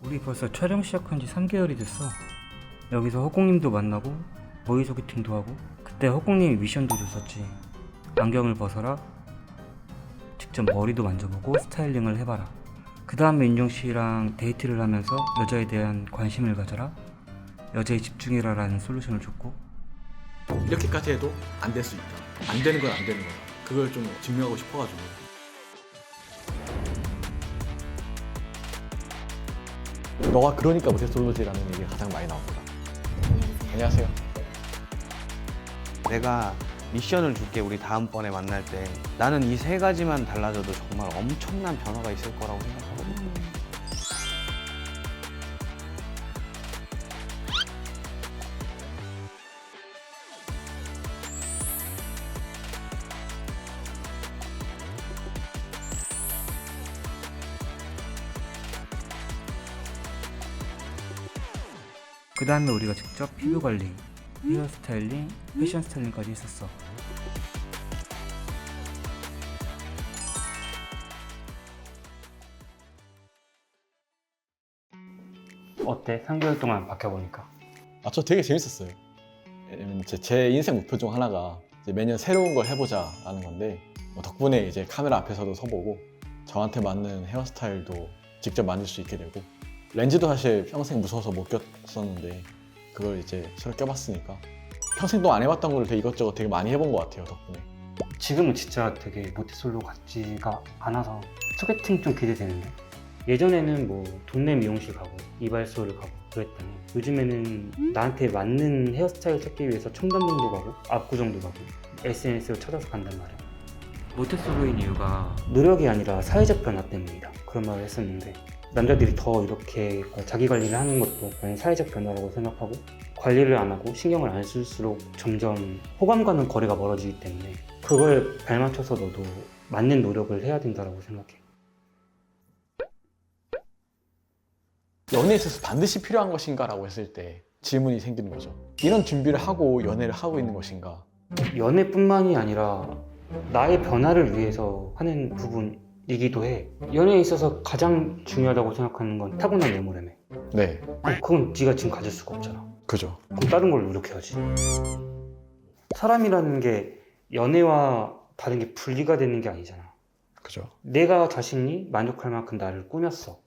우리 벌써 촬영 시작한 지 3개월이 됐어. 여기서 허공님도 만나고 모의 소개팅도 하고, 그때 허공님이 미션도 줬었지. 안경을 벗어라, 직접 머리도 만져보고 스타일링을 해봐라. 그 다음에 윤정씨랑 데이트를 하면서 여자에 대한 관심을 가져라, 여자에 집중해라 라는 솔루션을 줬고. 이렇게까지 해도 안 될 수 있다. 안 되는 건 안 되는 거다. 그걸 좀 증명하고 싶어가지고. 너가 그러니까 모태솔로지라는 얘기가 가장 많이 나옵니다. 안녕하세요. 내가 미션을 줄게. 우리 다음번에 만날 때 나는 이 세 가지만 달라져도 정말 엄청난 변화가 있을 거라고 생각하거든. 그 다음에 우리가 직접 피부 관리, 헤어 스타일링, 패션 스타일링까지 했었어. 어때? 3개월 동안 바뀌어보니까. 저 되게 재밌었어요. 왜냐면 제 인생 목표 중 하나가 이제 매년 새로운 걸 해보자라는 건데, 덕분에 이제 카메라 앞에서도 서보고 저한테 맞는 헤어스타일도 직접 만들 수 있게 되고, 렌즈도 사실 평생 무서워서 못 꼈었는데 그걸 이제 새로 껴봤으니까 평생 동안 안 해봤던 걸 되게 이것저것 되게 많이 해본 것 같아요, 덕분에. 지금은 진짜 되게 모태솔로 같지가 않아서 소개팅 좀 기대되는데, 예전에는 뭐 동네 미용실 가고 이발소를 가고 그랬더니 요즘에는 나한테 맞는 헤어스타일 찾기 위해서 청담동도 가고 압구정도 가고 SNS를 찾아서 간단 말이야. 모태솔로인 이유가 노력이 아니라 사회적 변화 때문이다, 그런 말을 했었는데, 남자들이 더 이렇게 자기 관리를 하는 것도 사회적 변화라고 생각하고, 관리를 안 하고 신경을 안 쓸수록 점점 호감과는 거리가 멀어지기 때문에 그걸 발맞춰서 너도 맞는 노력을 해야 된다고 생각해. 연애에 있어서 반드시 필요한 것인가 라고 했을 때 질문이 생기는 거죠. 이런 준비를 하고 연애를 하고 있는 것인가. 연애뿐만이 아니라 나의 변화를 위해서 하는 부분이기도 해. 연애에 있어서 가장 중요하다고 생각하는 건 타고난 외모라며. 네, 그건 네가 지금 가질 수가 없잖아. 그죠. 그럼 다른 걸 노력해야지. 사람이라는 게 연애와 다른 게 분리가 되는 게 아니잖아. 그죠. 내가 자신이 만족할 만큼 나를 꾸몄어.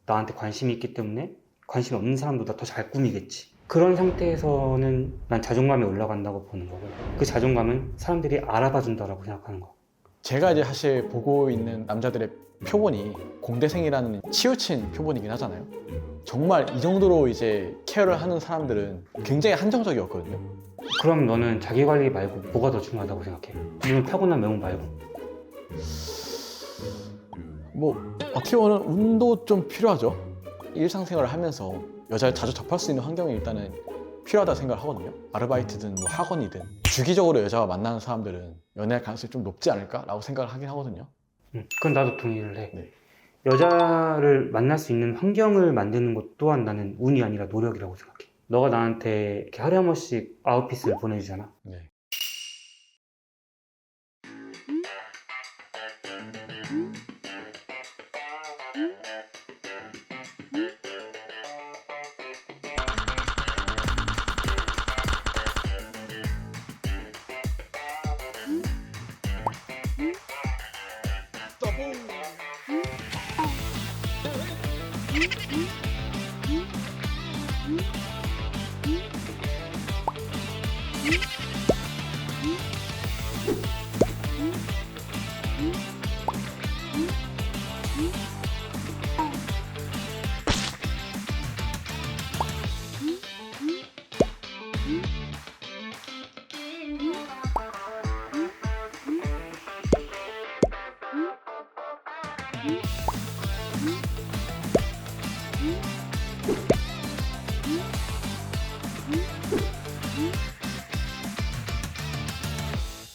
나한테 관심이 있기 때문에 관심이 없는 사람보다 더 잘 꾸미겠지. 그런 상태에서는 난 자존감이 올라간다고 보는 거고, 그 자존감은 사람들이 알아봐 준다고 생각하는 거. 제가 이제 사실 보고 있는 남자들의 표본이 공대생이라는 치우친 표본이긴 하잖아요. 정말 이 정도로 이제 케어를 하는 사람들은 굉장히 한정적이었거든요. 그럼 너는 자기 관리 말고 뭐가 더 중요하다고 생각해? 너는 타고난 외모 말고. 뭐 어떻게 보면 운도 좀 필요하죠. 일상생활을 하면서 여자를 자주 접할 수 있는 환경이 일단은 필요하다 생각을 하거든요. 아르바이트든 뭐 학원이든 주기적으로 여자와 만나는 사람들은 연애할 가능성이 좀 높지 않을까라고 생각을 하긴 하거든요. 그건 나도 동의를 해. 네. 여자를 만날 수 있는 환경을 만드는 것 또한 나는 운이 아니라 노력이라고 생각해. 너가 나한테 이렇게 하루에 한 번씩 아웃핏을 보내주잖아. 네.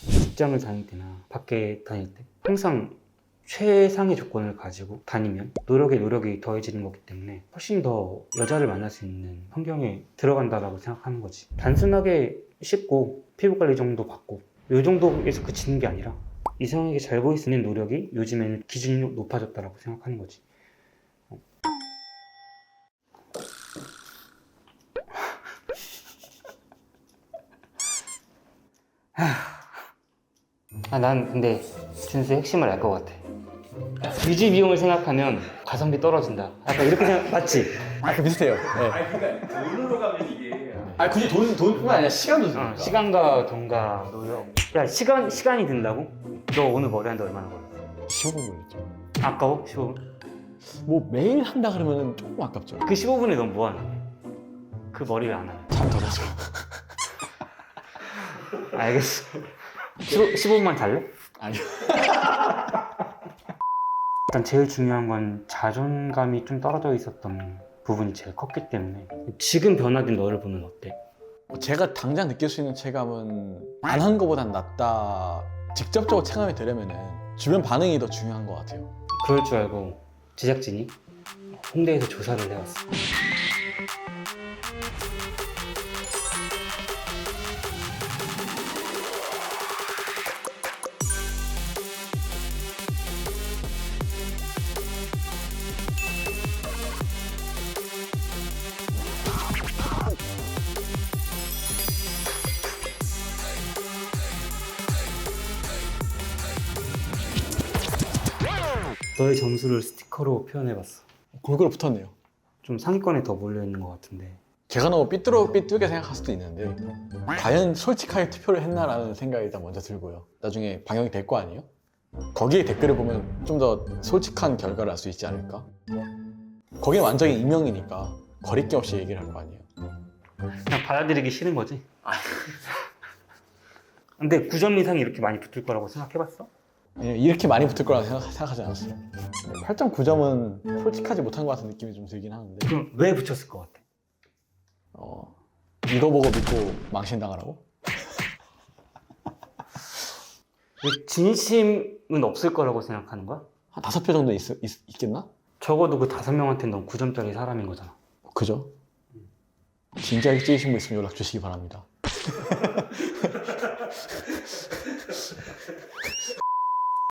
직장을 다닐 때나 밖에 다닐 때 항상 최상의 조건을 가지고 다니면 노력에 노력이 더해지는 거기 때문에 훨씬 더 여자를 만날 수 있는 환경에 들어간다고 생각하는 거지. 단순하게 씻고 피부 관리 정도 받고 이 정도에서 그치는 게 아니라 이성에게 잘 보일 수 있는 노력이 요즘에는 기준이 높아졌다라고 생각하는 거지. 난 근데 준수의 핵심을 알 것 같아. 유지 비용을 생각하면 가성비 떨어진다. 약간 이렇게 생각 맞지? 아, 그 비슷해요. 네. 그러니까 돈으로 가면 이게 아, 굳이 돈뿐만 아니라 시간도 드니까. 시간과 돈과 노력. 야, 시간이 든다고? 너 오늘 머리 하는데 얼마나 걸렸어? 15분 걸렸죠. 아까워? 15분? 뭐 매일 한다 그러면 조금 아깝죠. 그 15분에 넌 뭐 하는 거야? 그 머리 왜 안 하냐? 잠 더 자죠. 알겠어. 15분만 잘래? 아니요. 일단 제일 중요한 건 자존감이 좀 떨어져 있었던 부분이 제일 컸기 때문에 지금 변화된 너를 보면 어때? 제가 당장 느낄 수 있는 체감은 안 한 것보단 낫다. 직접적으로 체감이 되려면은 주변 반응이 더 중요한 것 같아요. 그럴 줄 알고 제작진이 홍대에서 조사를 해왔어. 너의 점수를 스티커로 표현해봤어. 골고루 붙었네요. 좀 상위권에 더 몰려있는 것 같은데 제가 너무 삐뚤게 생각할 수도 있는데 과연 솔직하게 투표를 했나라는 생각이 일단 먼저 들고요. 나중에 방영이 될 거 아니에요? 거기에 댓글을 보면 좀 더 솔직한 결과를 알 수 있지 않을까? 거기는 완전히 익명이니까 거리낌 없이 얘기를 할 거 아니에요. 그냥 받아들이기 싫은 거지. 근데 9점 이상이 이렇게 많이 붙을 거라고 생각해봤어? 이렇게 많이 붙을 거라고 생각하지 않았어요. 8.9점은 솔직하지 못한 것 같은 느낌이 좀 들긴 하는데 그럼 왜 붙였을 것 같아? 이거 보고 믿고 망신당하라고? 왜 진심은 없을 거라고 생각하는 거야? 한 5표 정도 있겠나? 적어도 그 5명한테는 넌 9점짜리 사람인 거잖아. 그죠? 진지하게 찍으신 분 있으면 연락 주시기 바랍니다.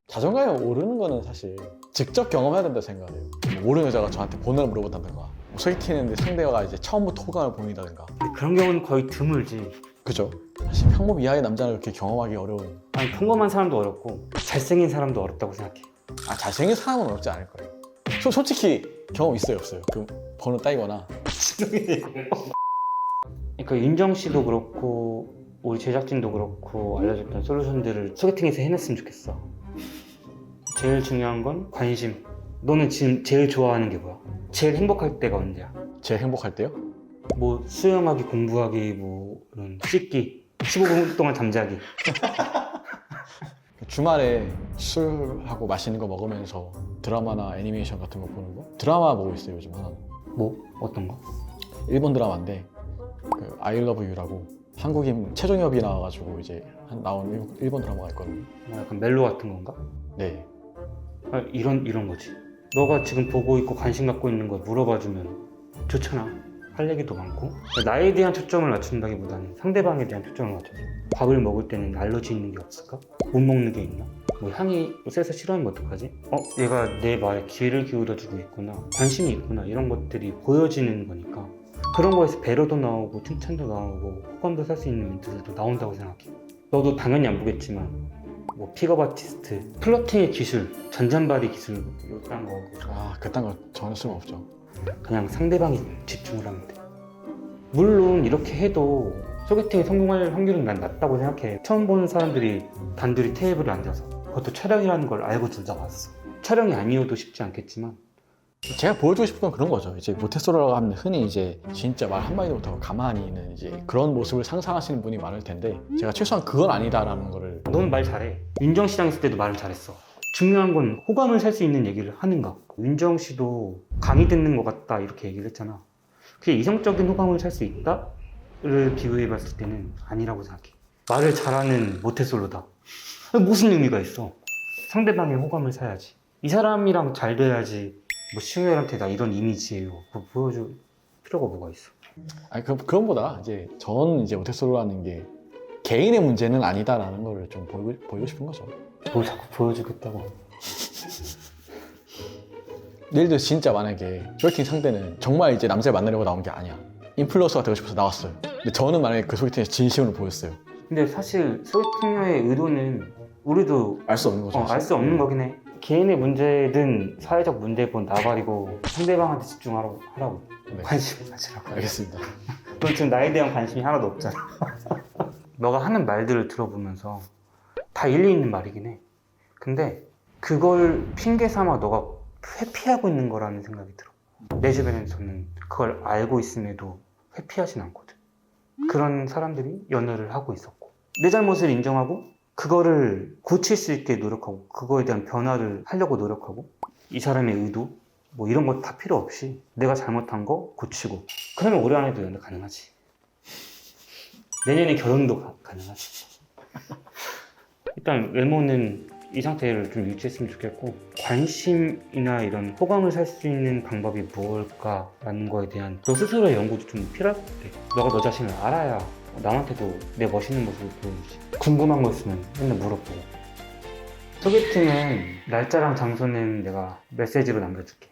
자존감이 오르는 거는 사실 직접 경험해야 된다고 생각해요. 모르는 여자가 저한테 번호를 물어본다든가 뭐 소개팅했는데 상대가 이제 처음부터 호감을 보인다든가. 근데 그런 경우는 거의 드물지. 그죠? 사실 평범 이하의 남자는 그렇게 경험하기 어려운. 아니 평범한 사람도 어렵고 잘생긴 사람도 어렵다고 생각해. 아, 잘생긴 사람은 어렵지 않을 거예요. 솔직히 경험 있어요, 없어요? 그 번호 따이거나. 그러니까 윤정 씨도 그렇고 우리 제작진도 그렇고 알려줬던 솔루션들을 소개팅에서 해냈으면 좋겠어. 제일 중요한 건 관심. 너는 지금 제일 좋아하는 게 뭐야? 제일 행복할 때가 언제야? 제일 행복할 때요? 뭐 수영하기, 공부하기, 뭐 이런 씻기, 15분 동안 잠자기. 주말에 술하고 맛있는 거 먹으면서 드라마나 애니메이션 같은 거 보는 거? 드라마 보고 있어요, 요즘 하나는. 뭐 어떤 거? 일본 드라마인데 그 I Love You라고 한국인 최종엽이 나와가지고 이제 나온 일본 드라마가 있거든요. 뭐 약간 멜로 같은 건가? 네. 아, 이런 거지. 너가 지금 보고 있고 관심 갖고 있는 걸 물어봐주면 좋잖아. 할 얘기도 많고. 나에 대한 초점을 맞춘다기보다는 상대방에 대한 초점을 맞춰서. 밥을 먹을 때는 알러지 있는 게 없을까? 못 먹는 게 있나? 뭐 향이 세서 싫어하면 어떡하지? 얘가 내 말에 귀를 기울여주고 있구나. 관심이 있구나. 이런 것들이 보여지는 거니까. 그런 거에서 배려도 나오고 칭찬도 나오고 호감도 살 수 있는 멘트들도 나온다고 생각해. 너도 당연히 안 보겠지만 뭐 픽업 아티스트, 플러팅의 기술, 전잔바리 기술 이런 거 아, 그딴 거 전혀 쓸모없죠. 그냥 상대방이 집중을 하면 돼. 물론 이렇게 해도 소개팅에 성공할 확률은 난 낮다고 생각해. 처음 보는 사람들이 단둘이 테이블에 앉아서 그것도 촬영이라는 걸 알고 둘 다 왔어. 촬영이 아니어도 쉽지 않겠지만 제가 보여주고 싶은 건 그런 거죠. 이제 모태솔로라고 하면 흔히 이제 진짜 말 한마디도 못하고 가만히 있는 이제 그런 모습을 상상하시는 분이 많을 텐데 제가 최소한 그건 아니다라는 거를. 너는 말 잘해. 윤정 씨랑 있을 때도 말을 잘했어. 중요한 건 호감을 살 수 있는 얘기를 하는가. 윤정 씨도 강의 듣는 것 같다 이렇게 얘기를 했잖아. 그게 이성적인 호감을 살 수 있다?를 비교해 봤을 때는 아니라고 생각해. 말을 잘하는 모태솔로다. 무슨 의미가 있어? 상대방의 호감을 사야지. 이 사람이랑 잘 돼야지 뭐 시우엘한테 나 이런 이미지예요. 그거 보여줄 필요가 뭐가 있어. 아니 그런보다 이제 저는 이제 모태솔로라는 게 개인의 문제는 아니다라는 거를 좀 보이고 싶은 거죠. 뭘 자꾸 보여주겠다고. 예를 들어 진짜 만약에 소개팅 상대는 정말 이제 남자를 만나려고 나온 게 아니야. 인플루언서가 되고 싶어서 나왔어요. 근데 저는 만약에 그 소개팅에서 진심으로 보였어요. 근데 사실 소개팅녀의 의도는 우리도 알 수 없는 거죠. 알 수 없는 거긴 해. 개인의 문제든 사회적 문제든 나발이고 상대방한테 집중하라고 하라고. 네. 관심 가지라고. 알겠습니다. 너 지금 나에 대한 관심이 하나도 없잖아. 너가 하는 말들을 들어보면서 다 일리 있는 말이긴 해. 근데 그걸 핑계 삼아 너가 회피하고 있는 거라는 생각이 들어. 내 주변에서는 그걸 알고 있음에도 회피하진 않거든. 그런 사람들이 연애를 하고 있었고, 내 잘못을 인정하고 그거를 고칠 수 있게 노력하고 그거에 대한 변화를 하려고 노력하고, 이 사람의 의도 뭐 이런 거 다 필요 없이 내가 잘못한 거 고치고, 그러면 올해 안에도 연애 가능하지. 내년에 결혼도 가능하지. 일단 외모는 이 상태를 좀 유지했으면 좋겠고, 관심이나 이런 호감을 살 수 있는 방법이 무엇일까라는 거에 대한 너 스스로의 연구도 좀 필요할 것 같아. 너가 너 자신을 알아야 남한테도 내 멋있는 모습을 보여주지. 궁금한 거 있으면 맨날 물어보고. 소개팅은 날짜랑 장소는 내가 메시지로 남겨줄게.